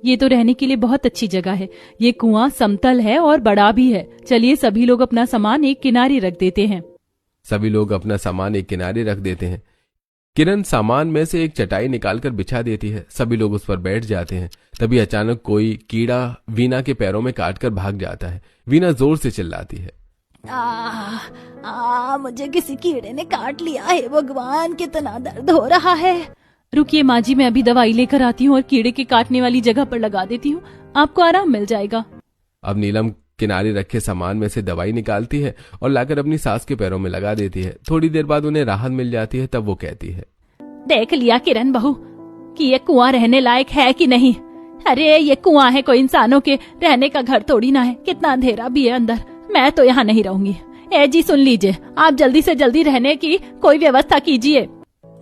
ये तो रहने के लिए बहुत अच्छी जगह है। ये कुआं समतल है और बड़ा भी है। चलिए सभी लोग अपना सामान एक किनारे रख देते हैं। सभी लोग अपना सामान एक किनारे रख देते हैं। किरण सामान में से एक चटाई निकालकर बिछा देती है। सभी लोग उस पर बैठ जाते हैं। तभी अचानक कोई कीड़ा वीना के पैरों में काटकर भाग जाता है। वीना जोर से चिल्लाती है, मुझे किसी कीड़े ने काट लिया है। भगवान, कितना दर्द हो रहा है। रुकिए माँ जी, मैं अभी दवाई लेकर आती हूँ और कीड़े के काटने वाली जगह पर लगा देती हूँ। आपको आराम मिल जाएगा। अब नीलम किनारे रखे सामान में से दवाई निकालती है और लाकर अपनी सास के पैरों में लगा देती है। थोड़ी देर बाद उन्हें राहत मिल जाती है। तब वो कहती है, देख लिया किरण बहू कि ये कुआं रहने लायक है कि नहीं। अरे ये कुआं है, कोई इंसानों के रहने का घर थोड़ी ना है। कितना अंधेरा भी है अंदर। मैं तो यहाँ नहीं रहूंगी। ए जी सुन लीजिए, आप जल्दी से जल्दी रहने की कोई व्यवस्था कीजिए।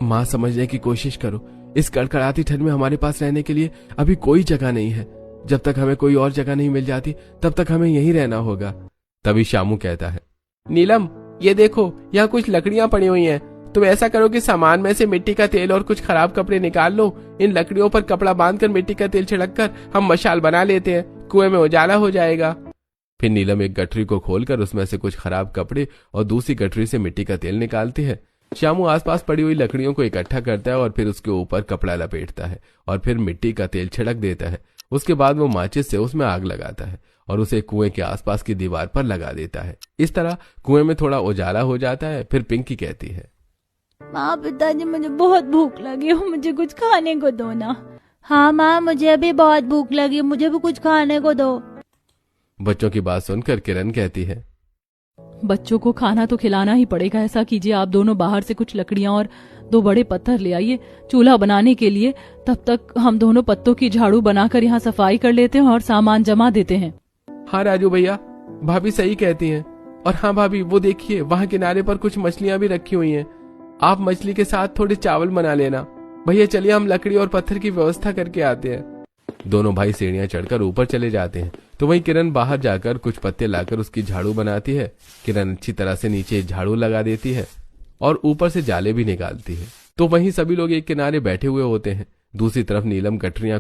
माँ समझने की कोशिश करो। इस कड़कड़ाती ठंड में हमारे पास रहने के लिए अभी कोई जगह नहीं है। जब तक हमें कोई और जगह नहीं मिल जाती तब तक हमें यहीं रहना होगा। तभी शामू कहता है, नीलम ये देखो, यहाँ कुछ लकड़ियां पड़ी हुई हैं। तुम ऐसा करो कि सामान में से मिट्टी का तेल और कुछ खराब कपड़े निकाल लो। इन लकड़ियों पर कपड़ा बांधकर मिट्टी का तेल छिड़क कर हम मशाल बना लेते हैं। कुएं में उजाला हो जाएगा। फिर नीलम एक गठरी को खोलकर उसमें से कुछ खराब कपड़े और दूसरी गठरी से मिट्टी का तेल निकालती है। शामू आसपास पड़ी हुई लकड़ियों को इकट्ठा करता है और फिर उसके ऊपर कपड़ा लपेटता है और फिर मिट्टी का तेल छिड़क देता है। उसके बाद वो माचिस से उसमें आग लगाता है और उसे कुएं के आसपास की दीवार पर लगा देता है। इस तरह कुएं में थोड़ा उजाला हो जाता है। फिर पिंकी कहती है, माँ पिताजी, मुझे बहुत भूख लगी हो, मुझे कुछ खाने को दो ना। हाँ माँ, मुझे भी बहुत भूख लगी, मुझे भी कुछ खाने को दो। बच्चों की बात सुनकर किरण कहती है, बच्चों को खाना तो खिलाना ही पड़ेगा। ऐसा कीजिए, आप दोनों बाहर से कुछ लकड़ियां और 2 बड़े पत्थर ले आइए चूल्हा बनाने के लिए। तब तक हम दोनों पत्तों की झाड़ू बनाकर यहाँ सफाई कर लेते हैं और सामान जमा देते हैं। हाँ राजू भैया, भाभी सही कहती हैं। और हाँ भाभी, वो देखिए वहाँ किनारे पर कुछ मछलियां भी रखी हुई हैं। आप मछली के साथ थोड़े चावल बना लेना। भैया चलिए हम लकड़ी और पत्थर की व्यवस्था करके आते हैं। दोनों भाई सीढ़ियां चढ़कर ऊपर चले जाते हैं। तो वहीं किरण बाहर जाकर कुछ पत्ते लाकर उसकी झाड़ू बनाती है। किरण अच्छी तरह से नीचे झाड़ू लगा देती है और ऊपर से जाले भी निकालती है। तो वहीं सभी लोग एक किनारे बैठे हुए होते हैं। दूसरी तरफ नीलम गठरियां